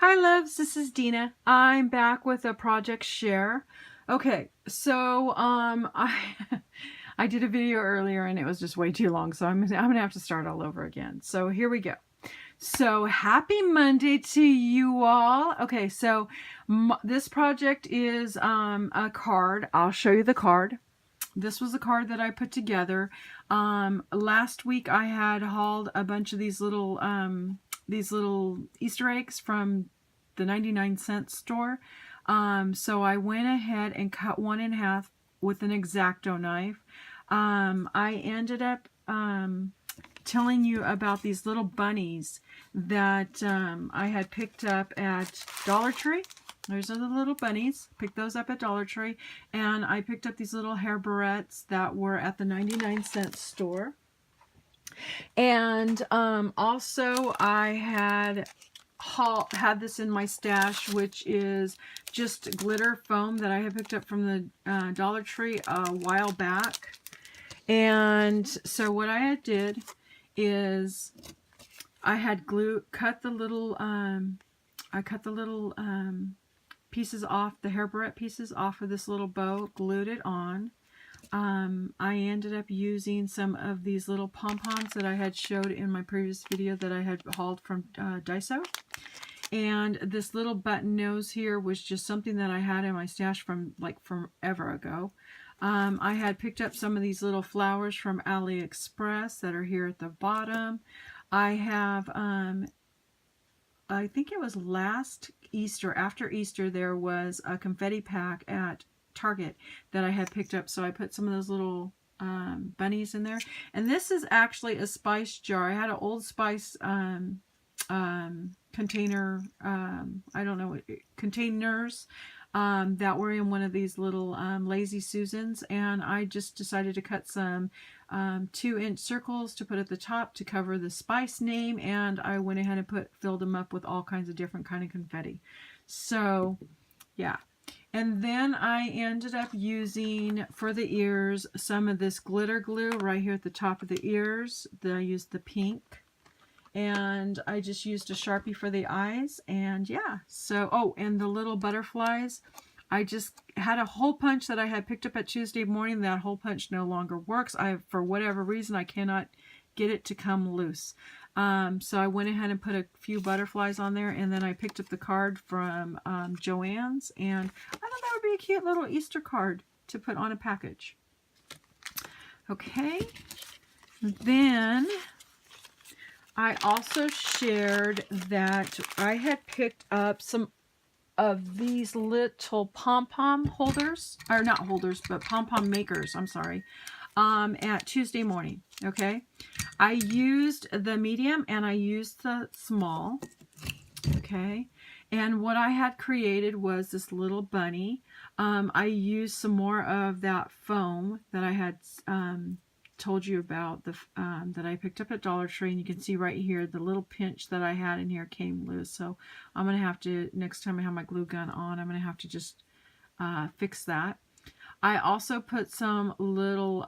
Hi loves, this is Dina. I'm back with a project share. Okay, so I I did a video earlier and it was just way too long, so I'm gonna have to start all over again. So here we go. So happy Monday to you all. Okay, so this project is a card. I'll show you the card. This was a card that I put together. Last week I had hauled a bunch of these little Easter eggs from the 99-cent store. So I went ahead and cut one in half with an X-Acto knife. I ended up telling you about these little bunnies that I had picked up at Dollar Tree. Those are the little bunnies. Picked those up at Dollar Tree. And I picked up these little hair barrettes that were at the 99-cent store. And also I had this in my stash, which is just glitter foam that I had picked up from the Dollar Tree a while back. And so what I did is I had cut the little pieces off, the hair barrette pieces off of this little bow, glued it on. I ended up using some of these little pom-poms that I had showed in my previous video that I had hauled from Daiso. And this little button nose here was just something that I had in my stash from forever ago. I had picked up some of these little flowers from AliExpress that are here at the bottom. I have, I think it was last Easter, after Easter, there was a confetti pack at Target that I had picked up, so I put some of those little bunnies in there. And this is actually a spice jar. I had an Old Spice container, I don't know, containers that were in one of these little Lazy Susans, and I just decided to cut some 2-inch circles to put at the top to cover the spice name, and I went ahead and filled them up with all kinds of different kind of confetti. So yeah. And then I ended up using, for the ears, some of this glitter glue right here at the top of the ears. I used the pink. And I just used a Sharpie for the eyes. And yeah, so, oh, and the little butterflies. I just had a hole punch that I had picked up at Tuesday morning. That hole punch no longer works. For whatever reason, I cannot get it to come loose. So I went ahead and put a few butterflies on there, and then I picked up the card from Joann's, and I thought that would be a cute little Easter card to put on a package. Okay, then I also shared that I had picked up some of these little pom-pom holders, or not holders, but pom-pom makers, I'm sorry, at Tuesday morning, okay? I used the medium and I used the small, okay? And what I had created was this little bunny. I used some more of that foam that I had told you about, that I picked up at Dollar Tree, and you can see right here the little pinch that I had in here came loose. So I'm going to have to, next time I have my glue gun on, I'm going to have to just fix that. I also put some little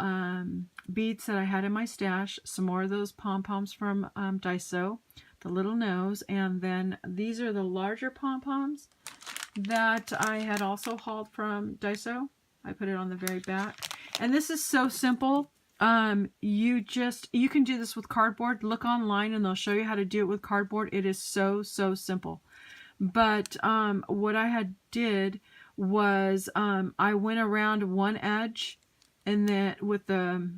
beads that I had in my stash, some more of those pom-poms from Daiso, the little nose, and then these are the larger pom-poms that I had also hauled from Daiso. I put it on the very back. And this is so simple. You can do this with cardboard. Look online and they'll show you how to do it with cardboard. It is so simple. But what I had did was I went around one edge, and then with the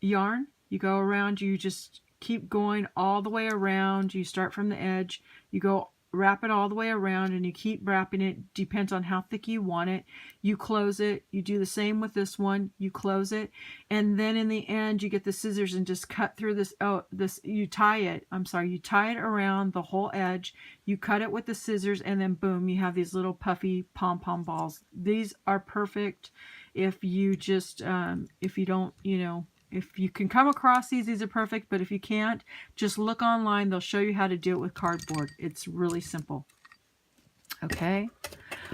yarn, you go around, you just keep going all the way around. You start from the edge, you go wrap it all the way around, and you keep wrapping it. Depends on how thick you want it. You close it. You do the same with this one. You close it, and then in the end you get the scissors and just cut through this. You tie it around the whole edge. You cut it with the scissors, and then boom, you have these little puffy pom-pom balls. These are perfect if you just if you don't, if you can come across these are perfect, but if you can't, just look online. They'll show you how to do it with cardboard. It's really simple. Okay.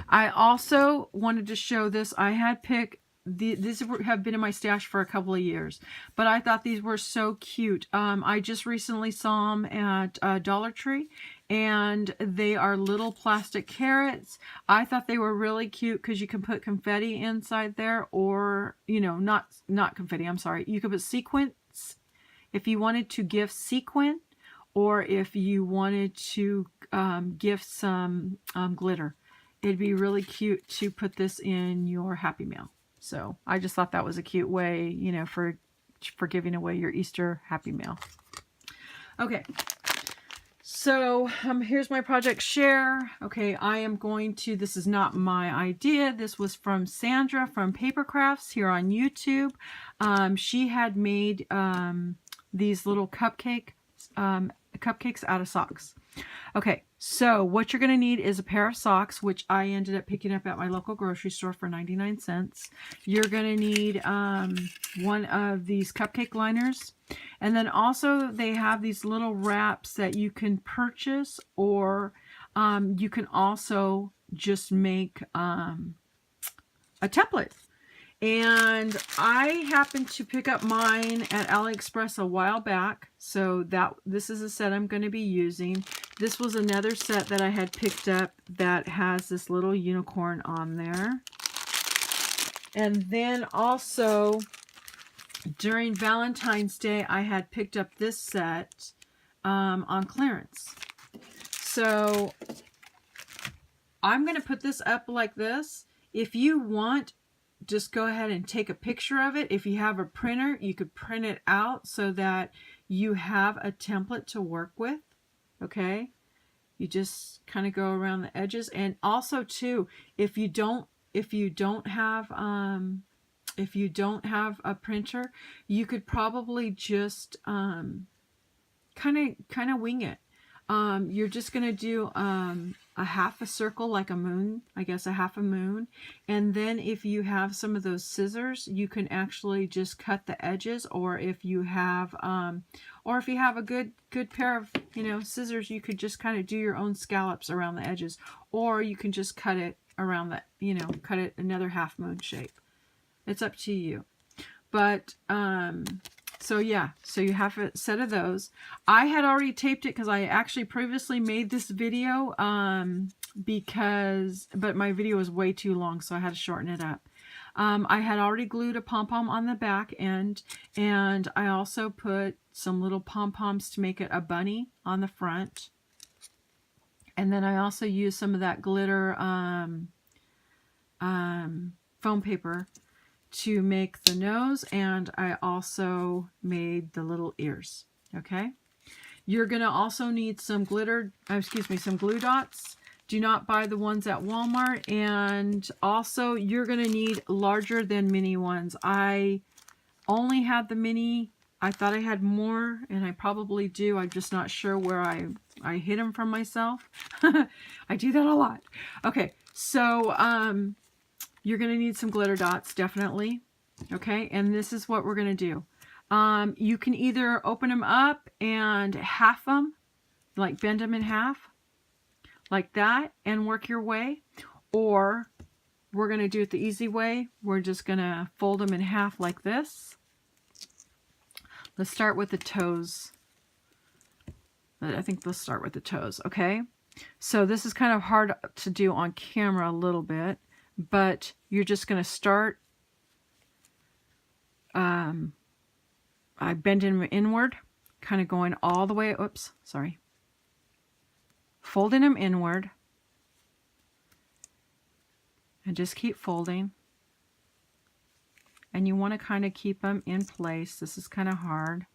I also wanted to show this. I had picked, these have been in my stash for a couple of years, but I thought these were so cute. I just recently saw them at Dollar Tree, and they are little plastic carrots. I thought they were really cute because you can put confetti inside there, or, you know, not confetti, I'm sorry. You could put sequins if you wanted to gift sequin, or if you wanted to gift some glitter. It'd be really cute to put this in your Happy Mail. So I just thought that was a cute way, you know, for giving away your Easter Happy Mail. Okay, so here's my project share. Okay, I am going to, this is not my idea. This was from Sandra from Paper Crafts here on YouTube. She had made these little cupcakes out of socks. Okay, so what you're going to need is a pair of socks, which I ended up picking up at my local grocery store for 99 cents. You're going to need one of these cupcake liners. And then also they have these little wraps that you can purchase, or you can also just make a template. And I happened to pick up mine at AliExpress a while back, so this is a set I'm going to be using. This was another set that I had picked up that has this little unicorn on there. And then also during Valentine's Day, I had picked up this set on clearance. So I'm going to put this up like this. If you want, just go ahead and take a picture of it. If you have a printer, you could print it out so that you have a template to work with. Okay, you just kind of go around the edges. And also too, if you don't have a printer, you could probably just kind of wing it. You're just going to do a half a circle, like a moon, I guess a half a moon. And then if you have some of those scissors, you can actually just cut the edges, or if you have a good pair of, you know, scissors, you could just kind of do your own scallops around the edges, or you can just cut it around the, you know, cut it another half moon shape. It's up to you. But so yeah, so you have a set of those. I had already taped it because I actually previously made this video but my video was way too long, so I had to shorten it up. I had already glued a pom-pom on the back end, and I also put some little pom-poms to make it a bunny on the front. And then I also used some of that glitter foam paper to make the nose, and I also made the little ears. Okay, you're gonna also need some some glue dots. Do not buy the ones at Walmart. And also you're gonna need larger than mini ones. I only had the mini. I thought I had more, and I probably do. I'm just not sure where I hid them from myself. I do that a lot. Okay, so you're going to need some glitter dots, definitely. Okay, and this is what we're going to do. You can either open them up and half them, like bend them in half, like that, and work your way. Or we're going to do it the easy way. We're just going to fold them in half like this. Let's start with the toes. I think let's start with the toes, okay? So this is kind of hard to do on camera a little bit, but you're just going to start I bend them inward, kind of going all the way, folding them inward, and just keep folding. And you want to kind of keep them in place. This is kind of hard.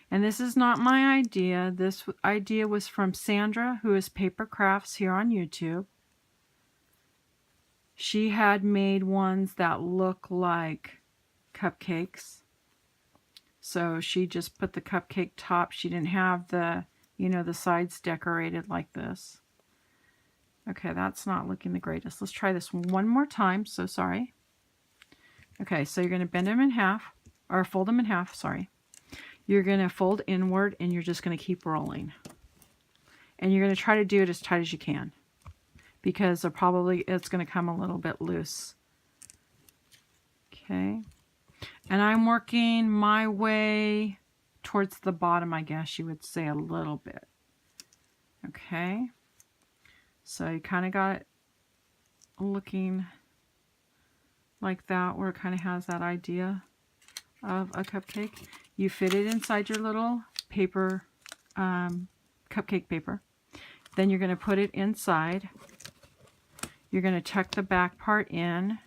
And this is not my idea. This idea was from Sandra, who is Paper Crafts here on YouTube. She had made ones that look like cupcakes. So she just put the cupcake top. She didn't have the, you know, the sides decorated like this. Okay, that's not looking the greatest. Let's try this one more time. So sorry. Okay, so you're going to bend them in half, or fold them in half, sorry. You're going to fold inward, and you're just going to keep rolling. And you're going to try to do it as tight as you can, because it's going to come a little bit loose. Okay. And I'm working my way towards the bottom, I guess you would say, a little bit. Okay, so you kind of got it looking like that, where it kind of has that idea of a cupcake. You fit it inside your little paper, cupcake paper. Then you're going to put it inside. You're going to tuck the back part in,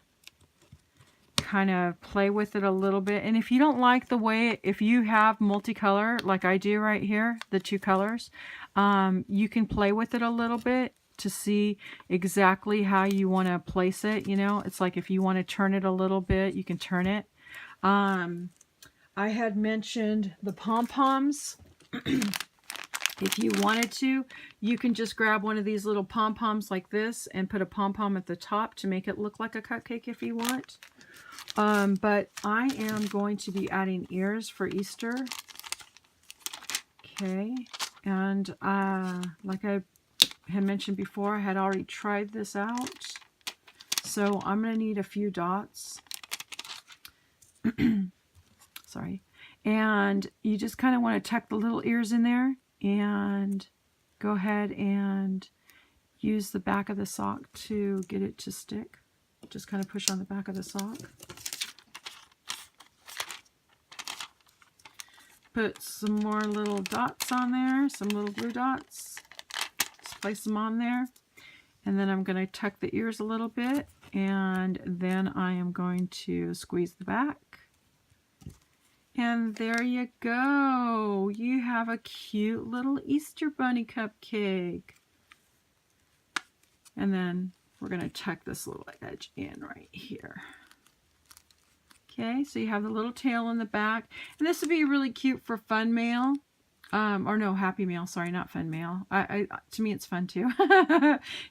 kind of play with it a little bit. And if you don't like the way, if you have multicolor like I do right here, the two colors, you can play with it a little bit to see exactly how you want to place it. You know, it's like if you want to turn it a little bit, you can turn it. I had mentioned the pom-poms. If you wanted to, you can just grab one of these little pom-poms like this and put a pom-pom at the top to make it look like a cupcake if you want. But I am going to be adding ears for Easter. Okay, and like I had mentioned before, I had already tried this out. So I'm going to need a few dots. Sorry. And you just kind of want to tuck the little ears in there and go ahead and use the back of the sock to get it to stick. Just kind of push on the back of the sock. Put some more little dots on there, some little glue dots. Just place them on there. And then I'm going to tuck the ears a little bit, and then I am going to squeeze the back. And there you go. You have a cute little Easter bunny cupcake. And then we're going to tuck this little edge in right here. Okay, so you have the little tail in the back. And this would be really cute for fun mail. Or no, happy mail. Sorry, not fun mail. To me, it's fun too.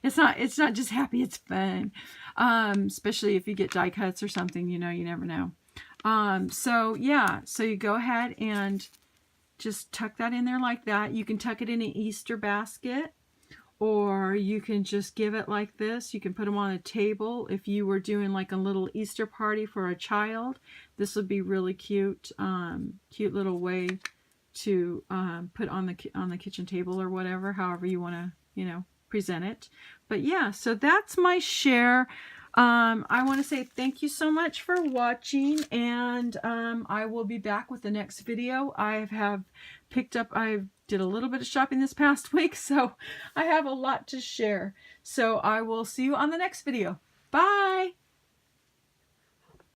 It's not just happy, it's fun. Especially if you get die cuts or something, you know, you never know. So yeah, so you go ahead and just tuck that in there like that. You can tuck it in an Easter basket, or you can just give it like this. You can put them on a table. If you were doing like a little Easter party for a child, this would be really cute, cute little way to put on the kitchen table or whatever, however you want to, you know, present it. But yeah, so that's my share. I want to say thank you so much for watching, and I will be back with the next video. I did a little bit of shopping this past week, so I have a lot to share. So I will see you on the next video. Bye!